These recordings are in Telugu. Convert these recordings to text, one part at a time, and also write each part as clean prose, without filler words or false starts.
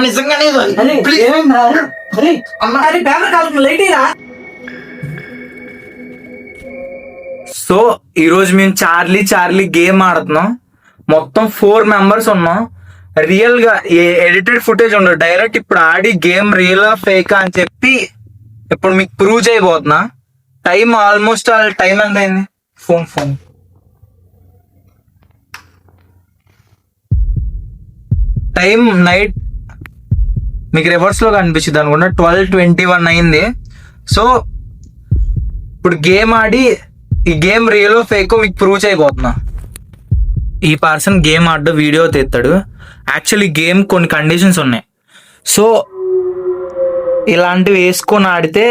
నిజంగానే సో ఈరోజు మేము చార్లీ గేమ్ ఆడుతున్నాం. మొత్తం 4 మెంబర్స్ ఉన్నాం. రియల్ గా ఎడిటెడ్ ఫుటేజ్ ఉండదు, డైరెక్ట్ ఇప్పుడు ఆడి గేమ్ రియల్ ఫేక్ అని చెప్పి ఇప్పుడు మీకు ప్రూవ్ చేయబోతున్నా. టైం ఆల్మోస్ట్ టైం ఎంత అయింది? ఫోన్ టైం నైట్ మీకు రివర్స్ లో కనిపించింది అనుకుంటా, 12:21 అయింది. సో ఇప్పుడు గేమ్ ఆడి ఈ గేమ్ రియల్ ఫేక్ మీకు ప్రూవ్ చేయబోతున్నా. ఈ పర్సన్ గేమ్ ఆడు వీడియో తీస్తాడు. యాక్చువల్లీ గేమ్ కొన్ని కండిషన్స్ ఉన్నాయి. సో ఇలాంటివి వేసుకొని ఆడితే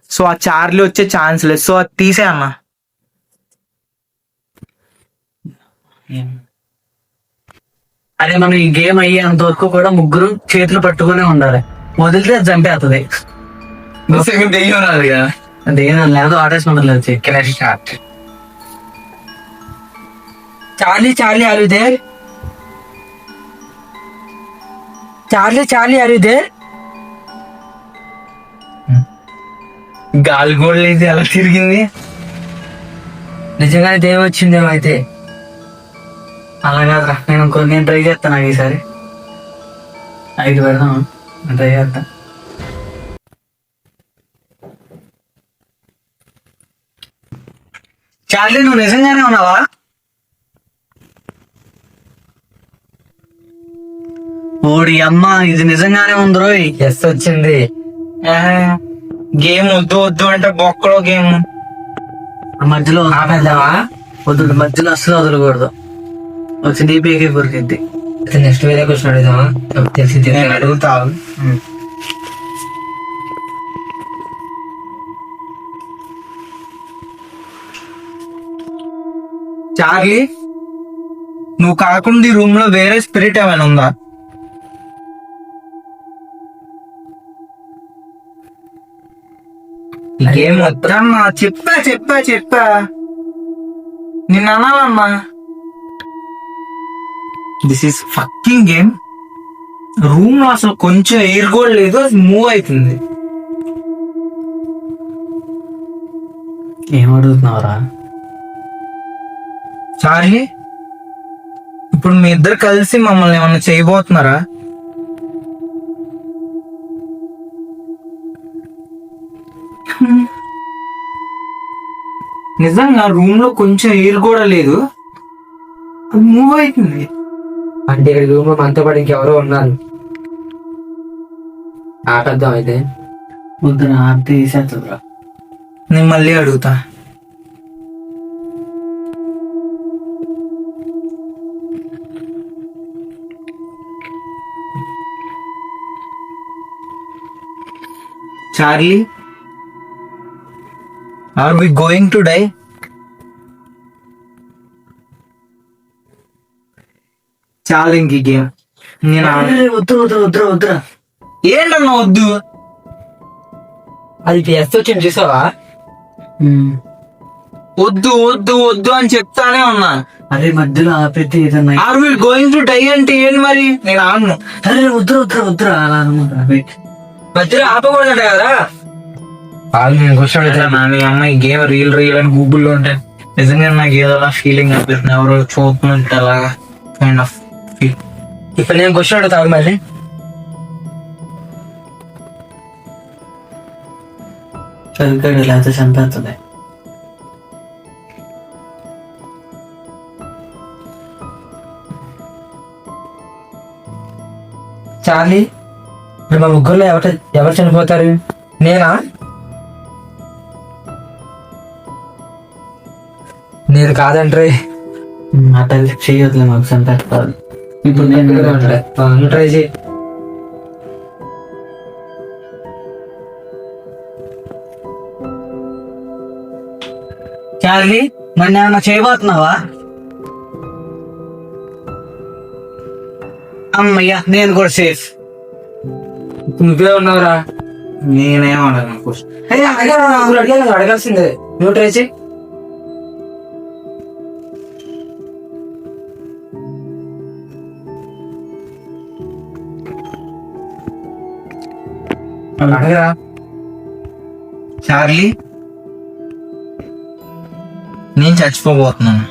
సో ఆ చార్లీ వచ్చే ఛాన్స్ లేదు. సో అది తీసే అన్న. అరే మనం ఈ గేమ్ అయ్యేంత వరకు కూడా ముగ్గురు చేతులు పట్టుకునే ఉండాలి. వదిలితే చంపేస్తుంది. దెయ్యం లేదు, ఆటేసుకుంటలేదు. Charlie are you there? Charlie are you there? గాలి గోడ లేదు, ఎలా తిరిగింది. నిజంగానే దెయ్యం వచ్చిందేమో అయితే. అలాగా నేను ట్రై చేస్తాను ఈసారి. 5 పెడదాం, ట్రై చేస్తా. చార్లీ నువ్వు నిజంగానే ఉన్నావా? ఓడి అమ్మ, ఇది నిజంగానే ఉందిరో. ఎస్ వచ్చింది. గేమ్ వద్దు అంటే బొక్కలో గేమ్ మధ్యలో ఆపేద్దామా? వద్దు, మధ్యలో అసలు వదలకూడదు. వచ్చి డీపీకి కొరికిద్ది. నెక్స్ట్ వేరే క్వశ్చన్ అడుగుదామా? తెలిసి అడుగుతావు. చార్లీ, నువ్వు కాకుండా ఈ రూమ్ లో వేరే స్పిరిట్ ఏమైనా ఉందా? గేమ్ వద్దమ్మా, చెప్పా నిన్న అనాలమ్మా. This is fucking game. Room లో అసలు కొంచెం ఎయిర్ కూడా లేదు, అది మూవ్ అవుతుంది. ఏం అడుగుతున్నావురా? చార్లీ, ఇప్పుడు మీ ఇద్దరు కలిసి మమ్మల్ని ఏమన్నా చేయబోతున్నారా? నిజంగా రూమ్ లో కొంచెం ఎయిర్ కూడా లేదు, అది మూవ్ అవుతుంది. అంటే ఇక్కడ రూమ్ లో మనతో పాటు ఇంకెవరో ఉన్నారు. ఆటద్దాం అయితే. వద్దురా, ఆట తీసేస్తుందిరా. నేను మళ్ళీ అడుగుతా. Charlie, are we going to die? చాలా ఇంక గేమ్. నేను వద్దురా. ఏంటన్నా వద్దు? అది ఎస్ వచ్చింది చూసావా? వద్దు అని చెప్తానే ఉన్నా. అరే మధ్యలో ఆపేది ఏదన్నా. Are we going to die అంటే ఏంటి మరి? నేను ఆడను. అరే వద్దురా అలా అనుకుంటా. మధ్యలో ఆపకూడదట కదా. నేను కూర్చోండి. అమ్మాయి గేమ్ రియల్ అని గూగుల్లో ఉంటే నిజంగా నాకు ఏదోలా ఫీలింగ్ అనిపిస్తుంది. ఎవరో చూస్తున్నట్టు అలాగా కైండ్ ఆఫ్ ఫీల్. ఇప్పుడు నేను క్వశ్చన్ అడుగుతాను మళ్ళీ. చదువుకాడు లేకపోతే చంపేస్తుంది. చార్లీ, ఇప్పుడు మా ముగ్గురులో ఎవరు చనిపోతారు? నేనా? నేను కాదంట్రీ. అట్లా చెయ్యొద్దులే, మాకు చంపేస్తారు. ఇప్పుడు నేను ట్రై చేయి. చార్లీ, నన్ను ఏమన్నా చేయబోతున్నావా? అమ్మయ్యా, నేను కూడా సేఫ్. నువ్వే ఉన్నావురా. నేనేం అడగను. అడగాల్సిందే. నువ్వు ట్రై చేయి. అడగరా. చార్లీ, నేను చచ్చిపోబోతున్నాను.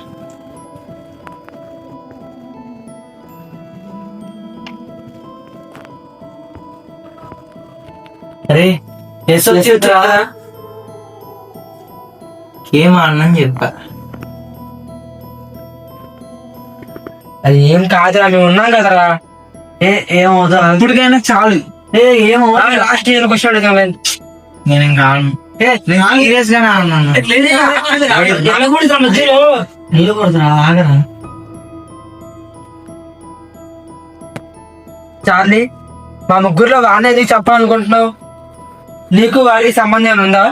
అరే ఎస్ వచ్చిందిరా. గేమ్ ఆడనని చెప్పా. అది ఏం కాదురా, మేము ఉన్నాం కదరా. ఏమవుతా ఇప్పటికైనా చాలు. ఏమవుతా లాస్ట్ ఇయర్ క్వశ్చన్ అడిగాం. నేను ఇంకా ఆడను. సీరియస్ గానే ఆడినాను. నీళ్ళు కొడుతురా, ఆగరా. చార్లీ, మా ముగ్గురులో వాడేది చెప్పాలనుకుంటున్నావు? నీకు వాడికి సంబంధం ఏమైనా ఉందా?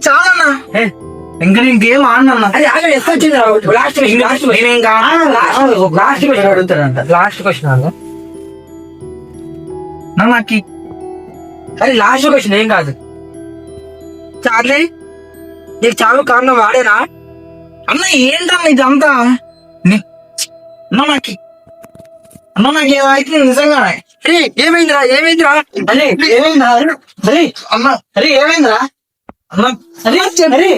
చాలన్నా, ఇంకా నేను గేమ్ ఆడినా. లాస్ట్ క్వశ్చన్ అడుగుతాడంట. లాస్ట్ క్వశ్చన్ అన్న. నాకు అది లాస్ట్ క్వశ్చన్ ఏం కాదు. చార్లీ, నీకు చావు కారణం వాడేనా? అన్న ఏంటన్నా ఇదంతా? నాకు ఏమైతుంది నిజంగానే? ఏమైందిరా? ఏమైందిరా? ఏమైందా అన్న? అరే ఏమైందిరా అన్న? అరే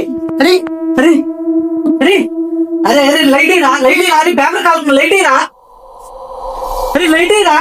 లైట్ అయిరా, లైట్ అయిరా, పేపర్ కాదు, లైట్ అయిరా, లైట్ అయిరా.